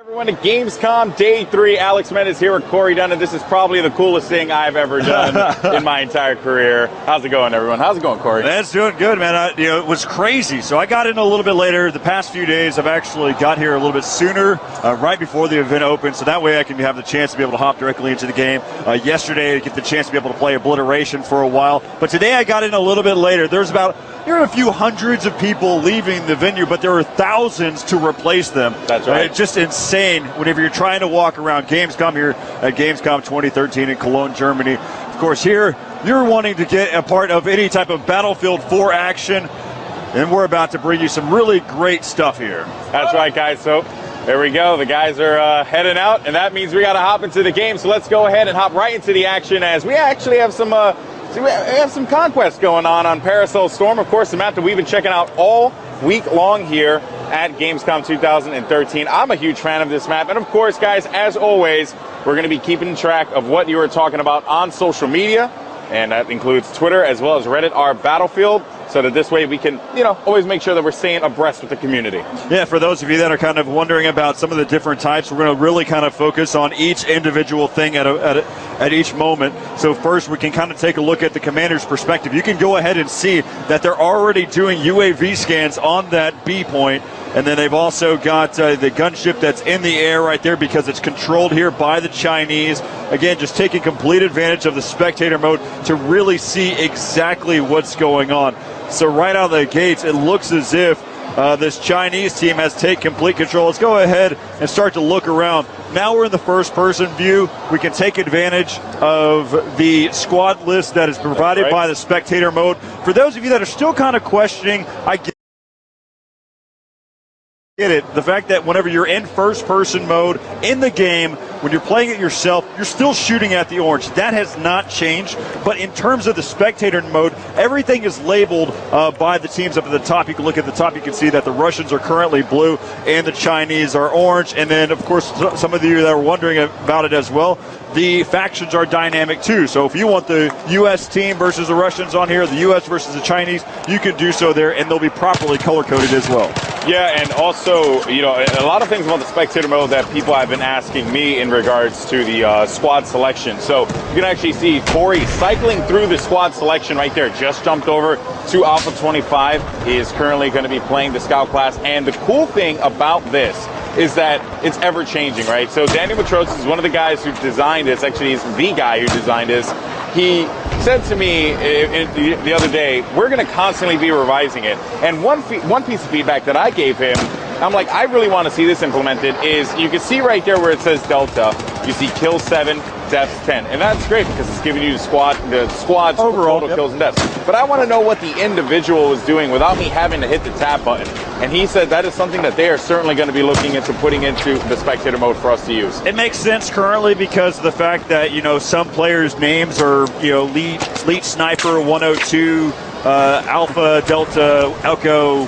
Everyone at Gamescom Day 3. Alex Mendez here with Corey Dunn, and this is probably the coolest thing I've ever done in my entire career. How's it going, everyone? How's it going, Corey? Man, it's doing good, man. It was crazy. So I got in a little bit later. The past few days, I've actually got here a little bit sooner, right before the event opened, so that way I can have the chance to be able to hop directly into the game. Yesterday, I get the chance to be able to play Obliteration for a while, but today I got in a little bit later. There's about a few hundreds of people leaving the venue, but there are thousands to replace them. That's right. It's just insane whenever you're trying to walk around Gamescom here at Gamescom 2013 in Cologne, Germany. Of course, here you're wanting to get a part of any type of Battlefield 4 action, and we're about to bring you some really great stuff here. That's right, guys. So there we go. The guys are heading out, and that means we got to hop into the game. So let's go ahead and hop right into the action, as we actually have some we have some Conquest going on Parasol Storm. Of course, the map that we've been checking out all week long here at Gamescom 2013. I'm a huge fan of this map. And of course, guys, as always, we're going to be keeping track of what you are talking about on social media. And that includes Twitter as well as Reddit, our Battlefield, so that this way we can, always make sure that we're staying abreast with the community. Yeah, for those of you that are kind of wondering about some of the different types, we're going to really kind of focus on each individual thing at each moment. So first, we can kind of take a look at the commander's perspective. You can go ahead and see that they're already doing UAV scans on that B point. And then they've also got the gunship that's in the air right there because it's controlled here by the Chinese. Again, just taking complete advantage of the spectator mode to really see exactly what's going on. So right out of the gates, it looks as if this Chinese team has taken complete control. Let's go ahead and start to look around. Now we're in the first-person view. We can take advantage of the squad list that is provided by the spectator mode. For those of you that are still kind of questioning, I get it. The fact that whenever you're in first-person mode in the game, when you're playing it yourself, you're still shooting at the orange. That has not changed. But in terms of the spectator mode, everything is labeled by the teams up at the top. You can look at the top. You can see that the Russians are currently blue and the Chinese are orange. And then, of course, some of you that are wondering about it as well, the factions are dynamic too. So if you want the U.S. team versus the Russians on here, the U.S. versus the Chinese, you can do so there, and they'll be properly color-coded as well. Yeah, and also, a lot of things about the spectator mode that people have been asking me in regards to the squad selection. So you can actually see Corey cycling through the squad selection right there. Just jumped over to Alpha 25. He is currently going to be playing the Scout class. And the cool thing about this is that it's ever-changing, right? So Daniel Matros is one of the guys who designed this. Actually, he's the guy who designed this. He said to me the other day, we're going to constantly be revising it. And one piece of feedback that I gave him, I'm like, I really want to see this implemented, is you can see right there where it says Delta, you see kills 7, deaths 10. And that's great because it's giving you the squad's overall total kills and deaths. But I want to know what the individual is doing without me having to hit the tab button. And he said that is something that they are certainly going to be looking into putting into the spectator mode for us to use. It makes sense currently because of the fact that, some players' names are, Elite Sniper 102, Alpha, Delta, Echo,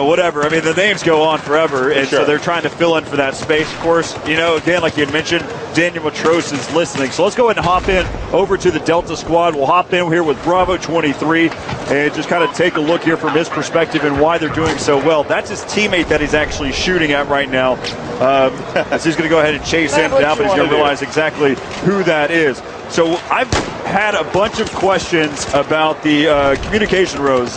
whatever. I mean, the names go on forever, and so they're trying to fill in for that space. Of course, again, like you had mentioned, Daniel Matros is listening. So let's go ahead and hop in over to the Delta squad. We'll hop in here with Bravo 23 and just kind of take a look here from his perspective and why they're doing so well. That's his teammate that he's actually shooting at right now. So he's going to go ahead and chase him down, but he's going to realize exactly who that is. So I've had a bunch of questions about the communication rows,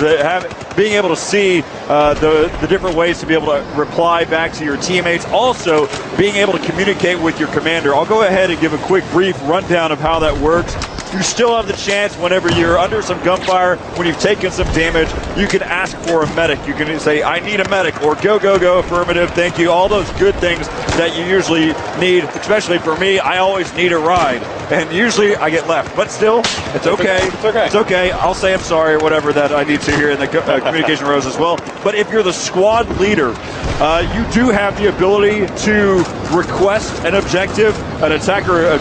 being able to see the different ways to be able to reply back to your teammates, also being able to communicate with your commander. I'll go ahead and give a quick brief rundown of how that works. You still have the chance whenever you're under some gunfire, when you've taken some damage, you can ask for a medic. You can say, I need a medic, or go, go, go, affirmative, thank you. All those good things that you usually need, especially for me, I always need a ride. And usually I get left, but still, it's okay. It's okay. It's okay. I'll say I'm sorry or whatever that I need to here in the communication rows as well. But if you're the squad leader, you do have the ability to request an objective, an attack or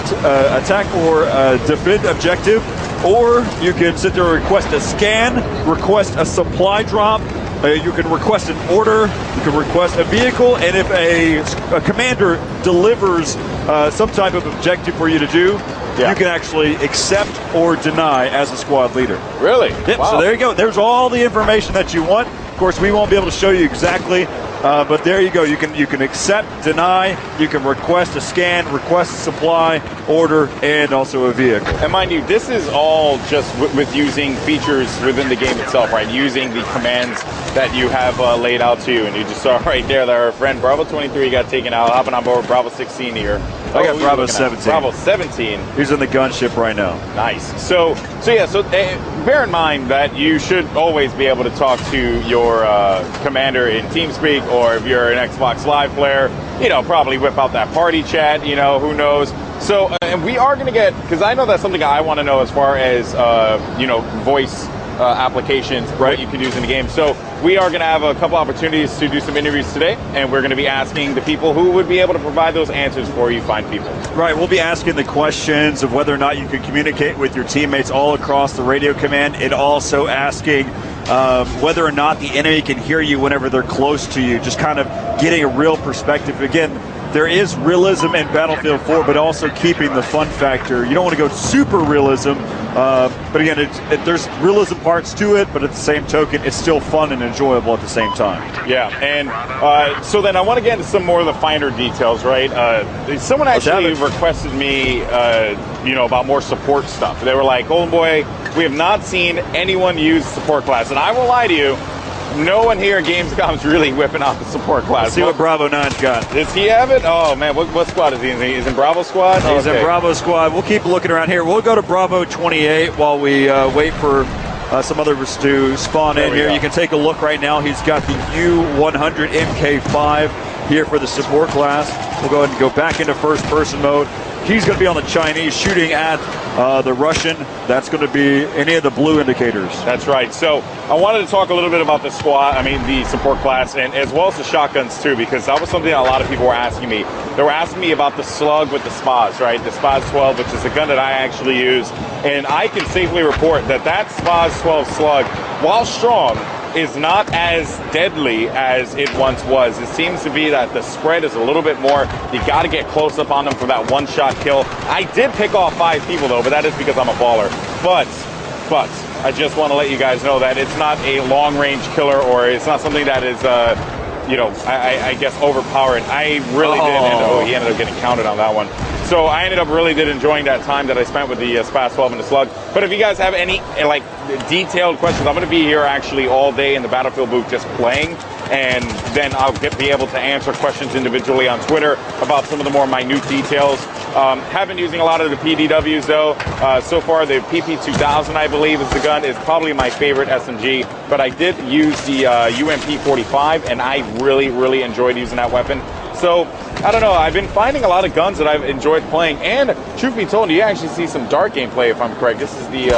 defend objective, or you can sit there and request a scan, request a supply drop. You can request an order, you can request a vehicle, and if a commander delivers some type of objective for you to do, you can actually accept or deny as a squad leader. Really? Yep, wow. So there you go. There's all the information that you want. Of course, we won't be able to show you exactly But there you go. You can accept, deny, you can request a scan, request a supply, order, and also a vehicle. And mind you, this is all just with using features within the game itself, right? Using the commands that you have laid out to you. And you just saw right there that our friend Bravo 23 got taken out, hopping on board Bravo 16 here. I got Bravo 17. Bravo 17. He's in the gunship right now. Nice. So bear in mind that you should always be able to talk to your commander in TeamSpeak, or if you're an Xbox Live player, probably whip out that party chat, who knows. So, and we are going to get, because I know that's something I want to know as far as, voice applications, right, what you can use in the game. So we are going to have a couple opportunities to do some interviews today, and we're going to be asking the people who would be able to provide those answers for you fine people. Right, we'll be asking the questions of whether or not you can communicate with your teammates all across the radio command, and also asking whether or not the enemy can hear you whenever they're close to you, just kind of getting a real perspective. Again, there is realism in Battlefield 4, but also keeping the fun factor. You don't want to go super realism, but again, there's realism parts to it, but at the same token, it's still fun and enjoyable at the same time. Yeah, and so then I want to get into some more of the finer details, right? Someone actually requested me, about more support stuff. They were like, oh boy, we have not seen anyone use support class. And I won't lie to you, no one here at Gamescom's really whipping out the support class. Let's see what Bravo 9's got. Does he have it? Oh, man, what squad is he in? He's in Bravo squad? Oh, he's in Bravo squad. We'll keep looking around here. We'll go to Bravo 28 while we wait for some others to spawn in here. You can take a look right now. He's got the U100 MK5 here for the support class. We'll go ahead and go back into first-person mode. He's going to be on the Chinese, shooting at the Russian. That's going to be any of the blue indicators. That's right. So I wanted to talk a little bit about the the support class, and as well as the shotguns too, because that was something that a lot of people were asking me. They were asking me about the slug with the SPAS, right? The SPAS 12, which is the gun that I actually use. And I can safely report that that SPAS 12 slug, while strong, is not as deadly as it once was. It seems to be that the spread is a little bit more. You got to get close up on them for that one-shot kill. I did pick off 5 people though, but that is because I'm a baller. But I just want to let you guys know that it's not a long-range killer, or it's not something that is, I guess overpowered. I really did. He ended up getting counted on that one. So I ended up really enjoying that time that I spent with the SPAS 12 and the slug. But if you guys have any detailed questions, I'm going to be here actually all day in the Battlefield booth just playing, and then I'll be able to answer questions individually on Twitter about some of the more minute details. Have been using a lot of the PDWs though. So far the PP2000, I believe, is the gun, is probably my favorite SMG, but I did use the UMP45, and I really enjoyed using that weapon. So, I don't know, I've been finding a lot of guns that I've enjoyed playing, and truth be told, you actually see some dark gameplay, if I'm correct. This is the,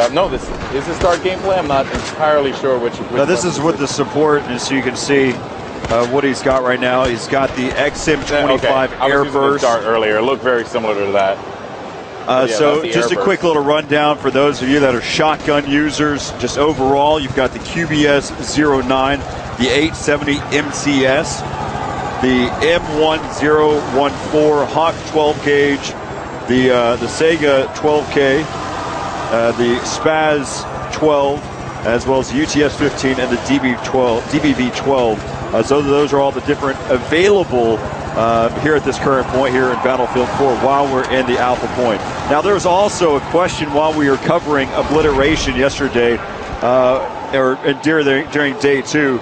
is this dark gameplay? I'm not entirely sure which no, this is with the support, and so you can see what he's got right now. He's got the XM25 Airburst. Dart earlier, it looked very similar to that. So just a quick little rundown for those of you that are shotgun users. Just overall, you've got the QBS-09, the 870 MCS, the M1014 Hawk 12 gauge, the Sega 12K, the SPAS 12, as well as the UTS 15 and the DBV 12. So those are all the different available here at this current point here in Battlefield 4 while we're in the Alpha Point. Now there was also a question while we were covering Obliteration yesterday, during day 2,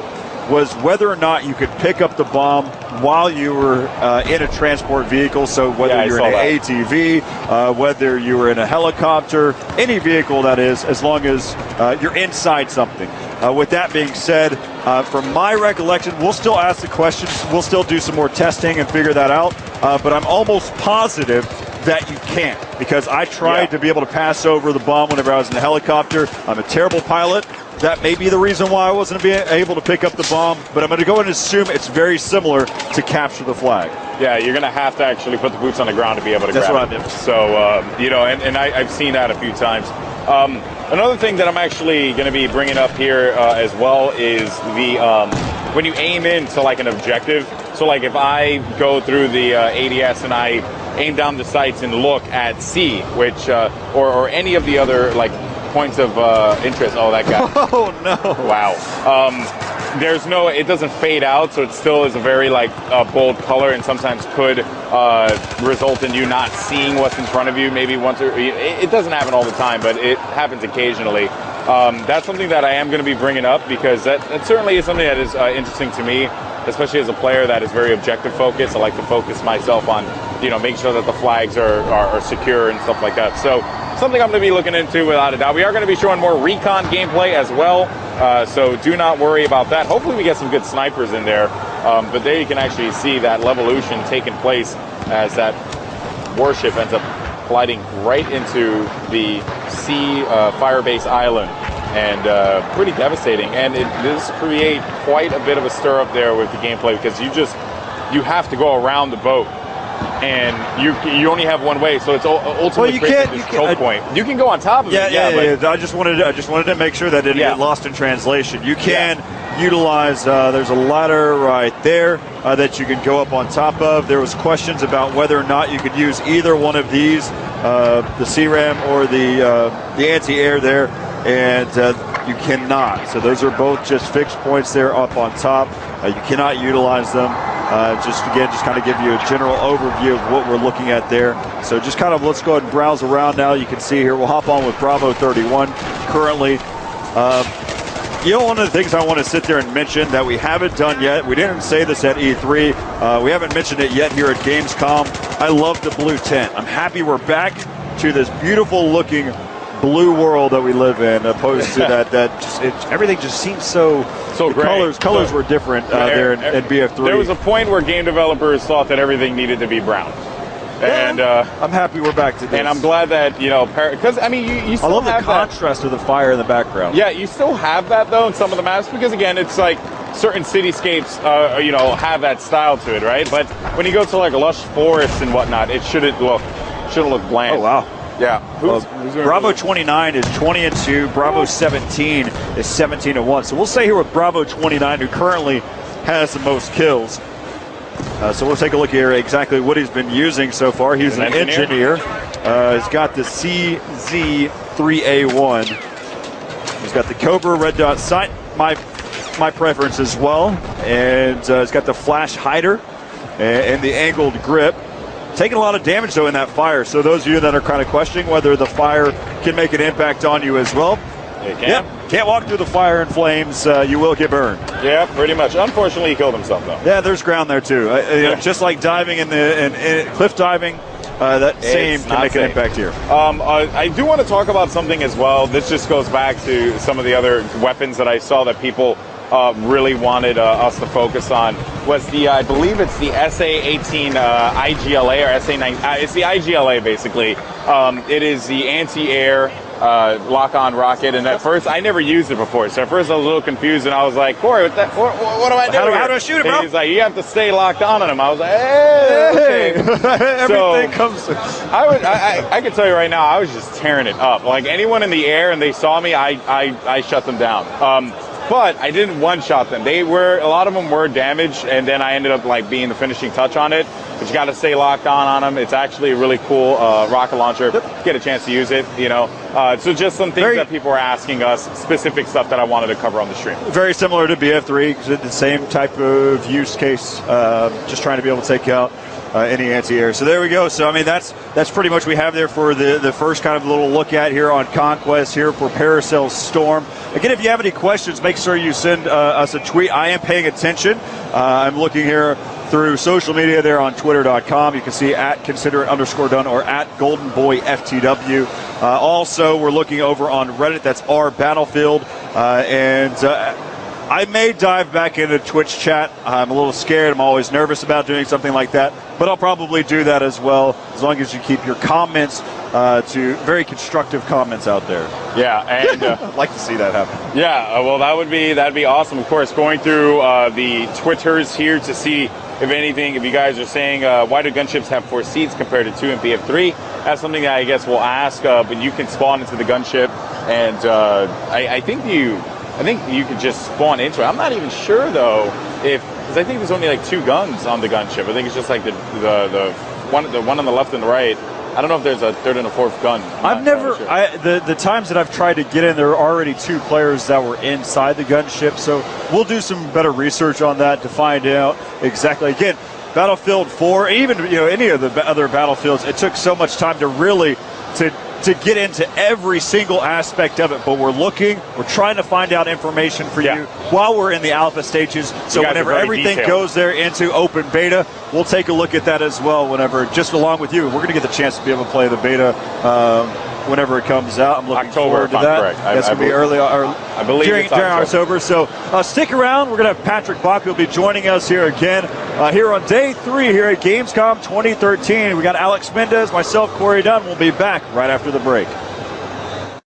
was whether or not you could pick up the bomb while you were in a transport vehicle. So whether you're in an ATV, whether you were in a helicopter, any vehicle that is, as long as you're inside something. With that being said, from my recollection, we'll still ask the questions. We'll still do some more testing and figure that out. But I'm almost positive that you can't, because I tried to be able to pass over the bomb whenever I was in the helicopter. I'm a terrible pilot. That may be the reason why I wasn't able to pick up the bomb, but I'm going to go and assume it's very similar to capture the flag. Yeah, you're going to have to actually put the boots on the ground to be able to grab it. That's what I did. So, and I've seen that a few times. Another thing that I'm actually going to be bringing up here as well is the when you aim into like an objective. So like if I go through the ADS and I aim down the sights and look at C, which or any of the other like points of interest. Oh, that guy. Oh no! Wow. there's no, it doesn't fade out, so it still is a very like bold color, and sometimes could result in you not seeing what's in front of you. Maybe once or it doesn't happen all the time, but it happens occasionally. That's something that I am going to be bringing up, because that certainly is something that is interesting to me, especially as a player that is very objective focused. I like to focus myself on, you know, making sure that the flags are secure and stuff like that. So something I'm going to be looking into without a doubt. We are going to be showing more recon gameplay as well, so do not worry about that. Hopefully we get some good snipers in there, but there you can actually see that levolution taking place as that warship ends up gliding right into the sea firebase island, and pretty devastating. And it does create quite a bit of a stir up there with the gameplay, because you have to go around the boat, and you only have one way, so it's ultimately this choke point. You can go on top of it. Yeah. I just wanted to make sure that it didn't get lost in translation. You can utilize. There's a ladder right there that you can go up on top of. There was questions about whether or not you could use either one of these, the CRAM or the anti-air there, and you cannot. So those are both just fixed points there up on top. You cannot utilize them. Just kind of give you a general overview of what we're looking at there. So just kind of let's go ahead and browse around now. You can see here, we'll hop on with Bravo 31 currently. One of the things I want to sit there and mention that we haven't done yet, we didn't say this at E3, we haven't mentioned it yet here at Gamescom. I love the blue tent. I'm happy we're back to this beautiful looking blue world that we live in, opposed to everything just seems so great. Colors were different there in BF3. There was a point where game developers thought that everything needed to be brown. And I'm happy we're back to this. And I'm glad that, because I mean, you still I love have the contrast of the fire in the background. Yeah, you still have that though in some of the maps, because again, it's like certain cityscapes, have that style to it, right? But when you go to like a lush forest and whatnot, it shouldn't look bland. Oh wow. Yeah. Bravo 29 is 20-2. Bravo 17 is 17-1. So we'll stay here with Bravo 29, who currently has the most kills. So we'll take a look here at exactly what he's been using so far. He's an engineer. He's got the CZ3A1. He's got the Cobra red dot sight, my preference as well. And he's got the flash hider and the angled grip. Taking a lot of damage, though, in that fire. So those of you that are kind of questioning whether the fire can make an impact on you as well. It can. Yep. Can't walk through the fire and flames. You will get burned. Yeah, pretty much. Unfortunately, he killed himself, though. Yeah, there's ground there, too. Just like diving in cliff diving, that same can make an impact here. I do want to talk about something as well. This just goes back to some of the other weapons that I saw that people really wanted us to focus on. Was I believe it's the SA-18 IGLA or SA-9. It's the IGLA, basically. It is the anti-air lock-on rocket, and at first I never used it before, so at first I was a little confused, and I was like, Corey, what do I do? How do I shoot it, bro? And he's like, you have to stay locked on him. I was like, hey. Everything comes. I can tell you right now, I was just tearing it up. Like anyone in the air and they saw me, I shut them down. But I didn't one-shot them. A lot of them were damaged, and then I ended up like being the finishing touch on it. But you got to stay locked on them. It's actually a really cool rocket launcher. Get a chance to use it, So just some things that people were asking us, specific stuff that I wanted to cover on the stream. Very similar to BF3, the same type of use case, just trying to be able to take out any anti-air. So there we go. So I mean, that's pretty much what we have there for the first kind of little look at here on Conquest here for Paracel Storm. Again, if you have any questions, make sure you send us a tweet. I am paying attention. I'm looking here through social media there on twitter.com. You can see at considereit_done or at goldenboyftw. Also, we're looking over on Reddit. That's our Battlefield. I may dive back into Twitch chat. I'm a little scared. I'm always nervous about doing something like that, but I'll probably do that as well, as long as you keep your comments to very constructive comments out there. Yeah, and I'd like to see that happen. Yeah, well, that'd be awesome. Of course, going through the Twitters here to see if you guys are saying why do gunships have 4 seats compared to 2 in BF3? That's something that I guess we'll ask. But you can spawn into the gunship, and I think you could just spawn into it. I'm not even sure though because I think there's only like 2 guns on the gunship. I think it's just like the one on the left and the right. I don't know if there's a third and a fourth gun. I've never. Sure. The times that I've tried to get in, there are already 2 players that were inside the gunship. So we'll do some better research on that to find out exactly. Again, Battlefield 4, even any of the other battlefields, it took so much time to really to get into every single aspect of it, but we're trying to find out information for you while we're in the alpha stages. So whenever everything goes there into open beta, we'll take a look at that as well. Whenever, just along with you, we're going to get the chance to be able to play the beta whenever it comes out. I'm looking forward to that. That's going to be early. I believe during October. So stick around. We're going to have Patrick Bach who'll be joining us here again here on day 3 here at Gamescom 2013. We got Alex Mendez, myself, Corey Dunn. We'll be back right after the break.